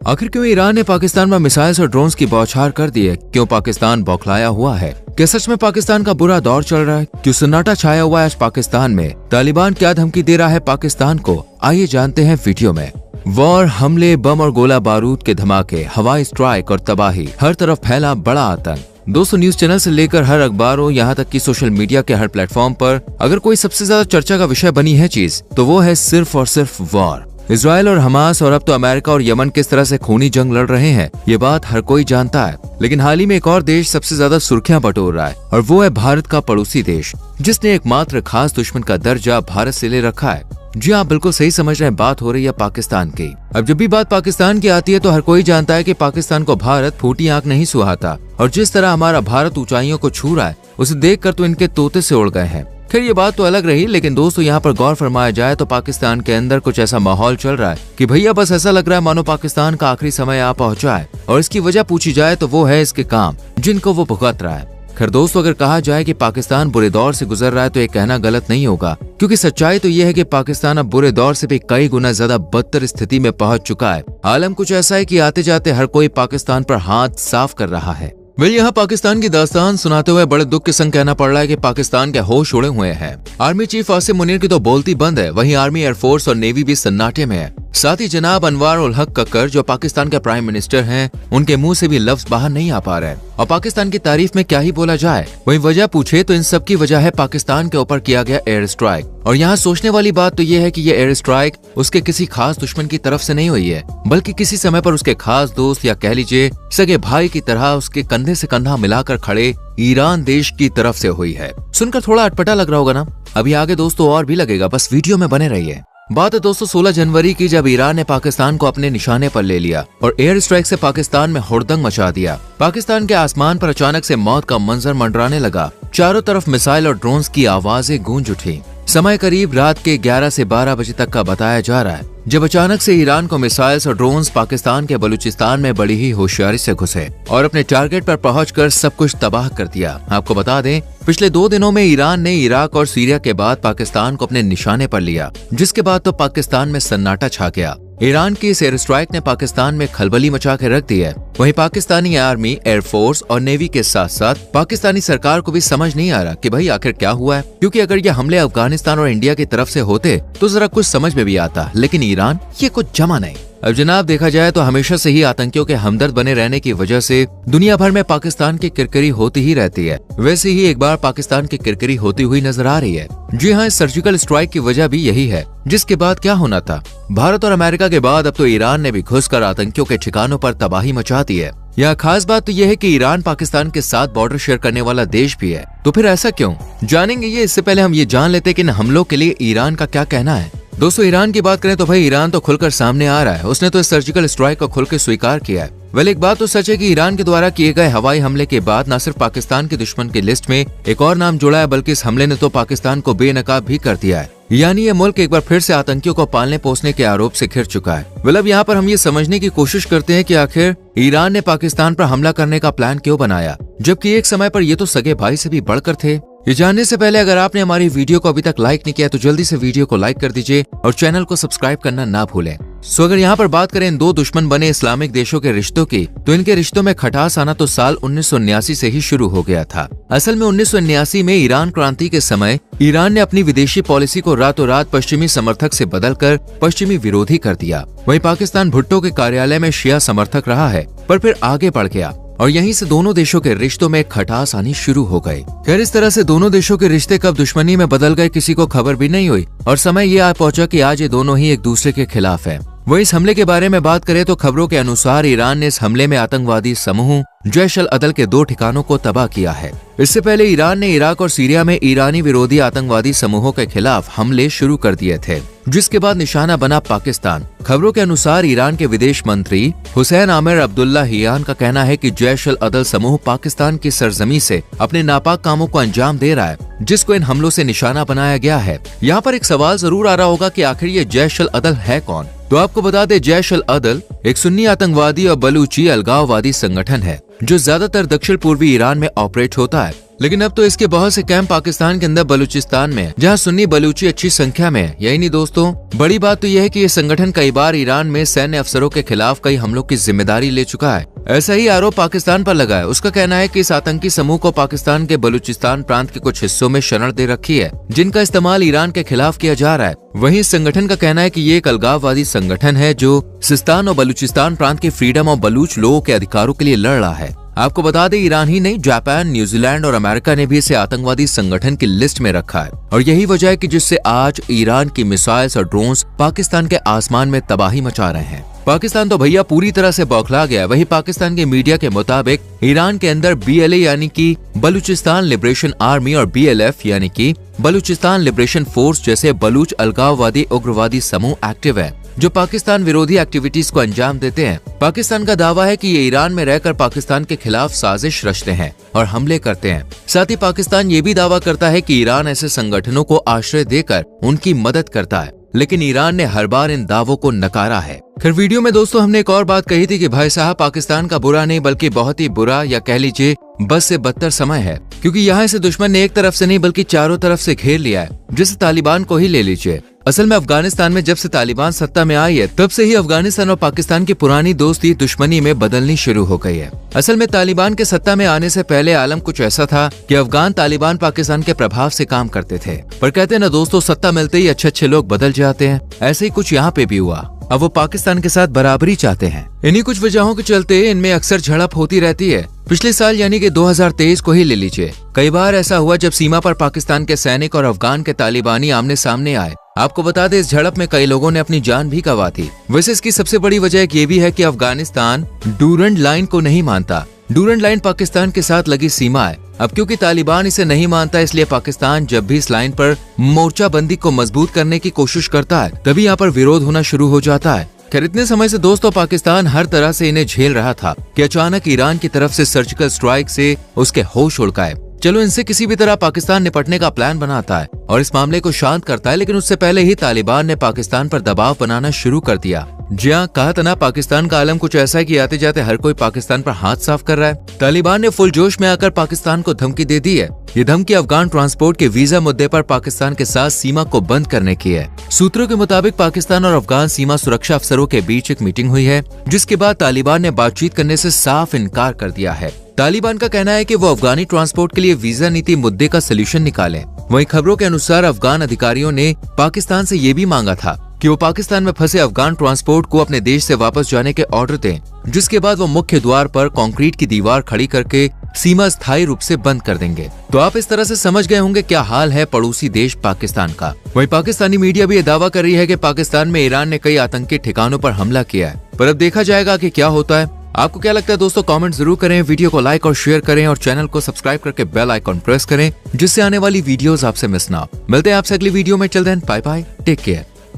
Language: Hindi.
आखिर क्यों ईरान ने पाकिस्तान में मिसाइल्स और ड्रोन्स की बौछार कर दी है? क्यों पाकिस्तान बौखलाया हुआ है? क्या सच में पाकिस्तान का बुरा दौर चल रहा है? क्यों सन्नाटा छाया हुआ है आज पाकिस्तान में? तालिबान क्या धमकी दे रहा है पाकिस्तान को? आइए जानते हैं वीडियो में। वॉर, हमले, बम और गोला बारूद के धमाके, हवाई स्ट्राइक और तबाही, हर तरफ फैला बड़ा आतंक। दोस्तों, न्यूज चैनल से लेकर हर अखबारों यहाँ तक कि सोशल मीडिया के हर प्लेटफॉर्म पर अगर कोई सबसे ज्यादा चर्चा का विषय बनी है चीज, तो वो है सिर्फ और सिर्फ वॉर। इजराइल और हमास और अब तो अमेरिका और यमन किस तरह से खूनी जंग लड़ रहे हैं, ये बात हर कोई जानता है। लेकिन हाल ही में एक और देश सबसे ज्यादा सुर्खियां बटोर रहा है और वो है भारत का पड़ोसी देश, जिसने एकमात्र खास दुश्मन का दर्जा भारत से ले रखा है। जी आप बिल्कुल सही समझ रहे हैं, बात हो रही है पाकिस्तान की। अब जब भी बात पाकिस्तान की आती है तो हर कोई जानता है कि पाकिस्तान को भारत फूटी आंख नहीं सुहाता, और जिस तरह हमारा भारत ऊंचाइयों को छू रहा है उसे देखकर तो इनके तोते से उड़ गए हैं। खैर ये बात तो अलग रही, लेकिन दोस्तों यहाँ पर गौर फरमाया जाए तो पाकिस्तान के अंदर कुछ ऐसा माहौल चल रहा है कि भैया बस ऐसा लग रहा है मानो पाकिस्तान का आखिरी समय आ पहुंचा है, और इसकी वजह पूछी जाए तो वो है इसके काम जिनको वो भुगत रहा है। खैर दोस्तों, अगर कहा जाए कि पाकिस्तान बुरे दौर से गुजर रहा है तो ये कहना गलत नहीं होगा, क्योंकि सच्चाई तो ये है कि पाकिस्तान अब बुरे दौर से भी कई गुना ज्यादा बदतर स्थिति में पहुंच चुका है। आलम कुछ ऐसा है कि आते जाते हर कोई पाकिस्तान पर हाथ साफ कर रहा है। यहाँ पाकिस्तान की दास्तान सुनाते हुए बड़े दुख के संग कहना पड़ रहा है कि पाकिस्तान के होश उड़े हुए हैं। आर्मी चीफ आसिम मुनीर की तो बोलती बंद है, वहीं आर्मी, एयरफोर्स और नेवी भी सन्नाटे में है। साथ ही जनाब अनवर उल हक कक्कर, जो पाकिस्तान के प्राइम मिनिस्टर हैं, उनके मुंह से भी लफ्ज बाहर नहीं आ पा रहे। और पाकिस्तान की तारीफ में क्या ही बोला जाए। वहीं वजह पूछे तो इन सब की वजह है पाकिस्तान के ऊपर किया गया एयर स्ट्राइक। और यहाँ सोचने वाली बात तो ये है कि ये एयर स्ट्राइक उसके किसी खास दुश्मन की तरफ से नहीं हुई है, बल्कि किसी समय पर उसके खास दोस्त या कह लीजिए सगे भाई की तरह उसके कंधे से कंधा मिलाकर खड़े ईरान देश की तरफ से हुई है। सुनकर थोड़ा अटपटा लग रहा होगा ना? अभी आगे दोस्तों और भी लगेगा, बस वीडियो में बने रहिए। बात है दोस्तों 16 जनवरी की, जब ईरान ने पाकिस्तान को अपने निशाने पर ले लिया और एयर स्ट्राइक से पाकिस्तान में हुड़दंग मचा दिया। पाकिस्तान के आसमान पर अचानक से मौत का मंजर मंडराने लगा। चारों तरफ मिसाइल और ड्रोन्स की आवाजें गूंज उठी। समय करीब रात के 11 से 12 बजे तक का बताया जा रहा है, जब अचानक से ईरान को मिसाइल्स और ड्रोन्स पाकिस्तान के बलूचिस्तान में बड़ी ही होशियारी से घुसे और अपने टारगेट पर पहुंचकर सब कुछ तबाह कर दिया। आपको बता दें, पिछले 2 दिनों में ईरान ने इराक और सीरिया के बाद पाकिस्तान को अपने निशाने पर लिया, जिसके बाद तो पाकिस्तान में सन्नाटा छा गया। ईरान की इस एयर स्ट्राइक ने पाकिस्तान में खलबली मचा के रख दी है। वहीं पाकिस्तानी आर्मी, एयरफोर्स और नेवी के साथ साथ पाकिस्तानी सरकार को भी समझ नहीं आ रहा कि भाई आखिर क्या हुआ है, क्योंकि अगर ये हमले अफगानिस्तान और इंडिया की तरफ से होते तो जरा कुछ समझ में भी आता, लेकिन ईरान ये कुछ जमा नहीं। अब जनाब देखा जाए तो हमेशा से ही आतंकियों के हमदर्द बने रहने की वजह से दुनिया भर में पाकिस्तान की किरकिरी होती ही रहती है। वैसे ही एक बार पाकिस्तान की किरकिरी होती हुई नजर आ रही है। जी हाँ, इस सर्जिकल स्ट्राइक की वजह भी यही है, जिसके बाद क्या होना था। भारत और अमेरिका के बाद अब तो ईरान ने भी घुसकर आतंकियों के ठिकानों पर तबाही मचा दी है। यह खास बात तो यह है कि ईरान पाकिस्तान के साथ बॉर्डर शेयर करने वाला देश भी है। तो फिर ऐसा क्यों, जानेंगे ये। इससे पहले हम ये जान लेते कि इन हमलों के लिए ईरान का क्या कहना है। दोस्तों, ईरान की बात करें तो भाई ईरान तो खुलकर सामने आ रहा है। उसने तो इस सर्जिकल स्ट्राइक को खुल के स्वीकार किया है। वेल, एक बात तो सच है कि ईरान के द्वारा किए गए हवाई हमले के बाद न सिर्फ पाकिस्तान के दुश्मन की लिस्ट में एक और नाम जुड़ा है, बल्कि इस हमले ने तो पाकिस्तान को बेनकाब भी कर दिया है। यानी ये मुल्क एक बार फिर से आतंकियों को पालने पोसने के आरोप से घिर चुका है। वेल, अब यहाँ पर हम ये समझने की कोशिश करते हैं कि आखिर ईरान ने पाकिस्तान पर हमला करने का प्लान क्यों बनाया, जबकि एक समय पर ये तो सगे भाई से भी बढ़कर थे। ये जानने से पहले अगर आपने हमारी वीडियो को अभी तक लाइक नहीं किया तो जल्दी से वीडियो को लाइक कर दीजिए और चैनल को सब्सक्राइब करना ना भूलें। सो अगर यहाँ पर बात करें इन दो दुश्मन बने इस्लामिक देशों के रिश्तों की, तो इनके रिश्तों में खटास आना तो साल 1979 से ही शुरू हो गया था। असल में 1979 में ईरान क्रांति के समय ईरान ने अपनी विदेशी पॉलिसी को रातों रात पश्चिमी समर्थक से बदलकर पश्चिमी विरोधी कर दिया। वहीं पाकिस्तान भुट्टो के कार्यालय में शिया समर्थक रहा है, पर फिर आगे बढ़ गया और यहीं से दोनों देशों के रिश्तों में खटास आनी शुरू हो गई। खैर, इस तरह से दोनों देशों के रिश्ते कब दुश्मनी में बदल गए किसी को खबर भी नहीं हुई, और समय ये आ पहुंचा कि आज ये दोनों ही एक दूसरे के खिलाफ हैं। वहीं इस हमले के बारे में बात करें तो खबरों के अनुसार ईरान ने इस हमले में आतंकवादी समूह जैश अल अदल के 2 ठिकानों को तबाह किया है। इससे पहले ईरान ने इराक और सीरिया में ईरानी विरोधी आतंकवादी समूहों के खिलाफ हमले शुरू कर दिए थे, जिसके बाद निशाना बना पाकिस्तान। खबरों के अनुसार ईरान के विदेश मंत्री हुसैन आमिर अब्दुल्लाहियान का कहना है कि जैश अल अदल समूह पाकिस्तान की सरजमी से अपने नापाक कामों को अंजाम दे रहा है, जिसको इन हमलों से निशाना बनाया गया है। यहाँ पर एक सवाल जरूर आ रहा होगा कि आखिर ये जैश अल अदल है कौन? तो आपको बता दें, जैश अल अदल एक सुन्नी आतंकवादी और बलूची अलगाववादी संगठन है जो ज्यादातर दक्षिण पूर्वी ईरान में ऑपरेट होता है। लेकिन अब तो इसके बहुत से कैंप पाकिस्तान के अंदर बलूचिस्तान में, जहां सुन्नी बलूची अच्छी संख्या में है। यही नहीं दोस्तों, बड़ी बात तो यह है कि ये संगठन कई बार ईरान में सैन्य अफसरों के खिलाफ कई हमलों की जिम्मेदारी ले चुका है। ऐसा ही आरोप पाकिस्तान पर लगा है। उसका कहना है कि इस आतंकी समूह को पाकिस्तान के बलूचिस्तान प्रांत के कुछ हिस्सों में शरण दे रखी है, जिनका इस्तेमाल ईरान के खिलाफ किया जा रहा है। वहीं इस संगठन का कहना है कि ये एक अलगाववादी संगठन है जो सिस्तान और बलूचिस्तान प्रांत के फ्रीडम और बलूच लोगों के अधिकारों के लिए लड़ रहा है। आपको बता दें, ईरान ही नहीं, जापान, न्यूजीलैंड और अमेरिका ने भी इसे आतंकवादी संगठन की लिस्ट में रखा है। और यही वजह है कि जिससे आज ईरान की मिसाइल्स और ड्रोन्स पाकिस्तान के आसमान में तबाही मचा रहे हैं। पाकिस्तान तो भैया पूरी तरह से बौखला गया। वही पाकिस्तान के मीडिया के मुताबिक ईरान के अंदर BLA यानी कि बलूचिस्तान लिबरेशन आर्मी और BLF यानी कि बलूचिस्तान लिबरेशन फोर्स जैसे बलूच अलगाववादी उग्रवादी समूह एक्टिव है, जो पाकिस्तान विरोधी एक्टिविटीज को अंजाम देते हैं। पाकिस्तान का दावा है कि ये ईरान में रहकर पाकिस्तान के खिलाफ साजिश रचते हैं और हमले करते हैं। साथ ही पाकिस्तान ये भी दावा करता है कि ईरान ऐसे संगठनों को आश्रय देकर उनकी मदद करता है, लेकिन ईरान ने हर बार इन दावों को नकारा है। फिर वीडियो में दोस्तों हमने एक और बात कही थी कि भाई साहब, पाकिस्तान का बुरा नहीं बल्कि बहुत ही बुरा या कह लीजिए बस से बदतर समय है, क्योंकि यहाँ से दुश्मन ने एक तरफ से नहीं बल्कि चारों तरफ से घेर लिया है। जैसे तालिबान को ही ले लीजिए। असल में अफगानिस्तान में जब से तालिबान सत्ता में आई है, तब से ही अफगानिस्तान और पाकिस्तान की पुरानी दोस्ती दुश्मनी में बदलनी शुरू हो गई है। असल में तालिबान के सत्ता में आने से पहले आलम कुछ ऐसा था कि अफगान तालिबान पाकिस्तान के प्रभाव से काम करते थे। पर कहते हैं ना दोस्तों, सत्ता मिलते ही अच्छे लोग बदल जाते हैं। ऐसे ही कुछ यहाँ पे भी हुआ। अब वो पाकिस्तान के साथ बराबरी चाहते हैं। इन्हीं कुछ वजहों के चलते इनमें अक्सर झड़प होती रहती है। पिछले साल यानी कि 2023 को ही ले लीजिए। कई बार ऐसा हुआ जब सीमा पर पाकिस्तान के सैनिक और अफगान के तालिबानी आमने सामने आए। आपको बता दें, इस झड़प में कई लोगों ने अपनी जान भी गंवा दी। वैसे इसकी सबसे बड़ी वजह ये भी है कि अफगानिस्तान डूरंड लाइन को नहीं मानता। डूरंड लाइन पाकिस्तान के साथ लगी सीमा है। अब क्योंकि तालिबान इसे नहीं मानता, इसलिए पाकिस्तान जब भी इस लाइन पर मोर्चाबंदी को मजबूत करने की कोशिश करता है, तभी यहाँ पर विरोध होना शुरू हो जाता है। खैर, इतने समय से दोस्तों पाकिस्तान हर तरह से इन्हें झेल रहा था कि अचानक ईरान की तरफ से सर्जिकल स्ट्राइक से उसके होश उड़ गए। चलो, इनसे किसी भी तरह पाकिस्तान निपटने का प्लान बनाता है और इस मामले को शांत करता है, लेकिन उससे पहले ही तालिबान ने पाकिस्तान पर दबाव बनाना शुरू कर दिया। जी हाँ, कहा था ना, पाकिस्तान का आलम कुछ ऐसा है कि आते जाते हर कोई पाकिस्तान पर हाथ साफ कर रहा है। तालिबान ने फुल जोश में आकर पाकिस्तान को धमकी दे दी है। ये धमकी अफगान ट्रांसपोर्ट के वीजा मुद्दे पर पाकिस्तान के साथ सीमा को बंद करने की है। सूत्रों के मुताबिक पाकिस्तान और अफगान सीमा सुरक्षा अफसरों के बीच एक मीटिंग हुई है, जिसके बाद तालिबान ने बातचीत करने से साफ इनकार कर दिया है। तालिबान का कहना है कि वो अफगानी ट्रांसपोर्ट के लिए वीजा नीति मुद्दे का सलूशन निकालें। वहीं खबरों के अनुसार अफगान अधिकारियों ने पाकिस्तान से ये भी मांगा था कि वो पाकिस्तान में फंसे अफगान ट्रांसपोर्ट को अपने देश से वापस जाने के ऑर्डर दें, जिसके बाद वो मुख्य द्वार पर कंक्रीट की दीवार खड़ी करके सीमा स्थायी रूप से बंद कर देंगे। तो आप इस तरह से समझ गए होंगे क्या हाल है पड़ोसी देश पाकिस्तान का। वहीं पाकिस्तानी मीडिया भी ये दावा कर रही है कि पाकिस्तान में ईरान ने कई आतंकी ठिकानों पर हमला किया है, पर अब देखा जाएगा कि क्या होता है। आपको क्या लगता है दोस्तों, कमेंट जरूर करें, वीडियो को लाइक और शेयर करें और चैनल को सब्सक्राइब करके बेल आइकॉन प्रेस करें, जिससे आने वाली वीडियोस आपसे मिस ना हो। मिलते हैं आपसे अगली वीडियो में। चल then, bye bye, take care.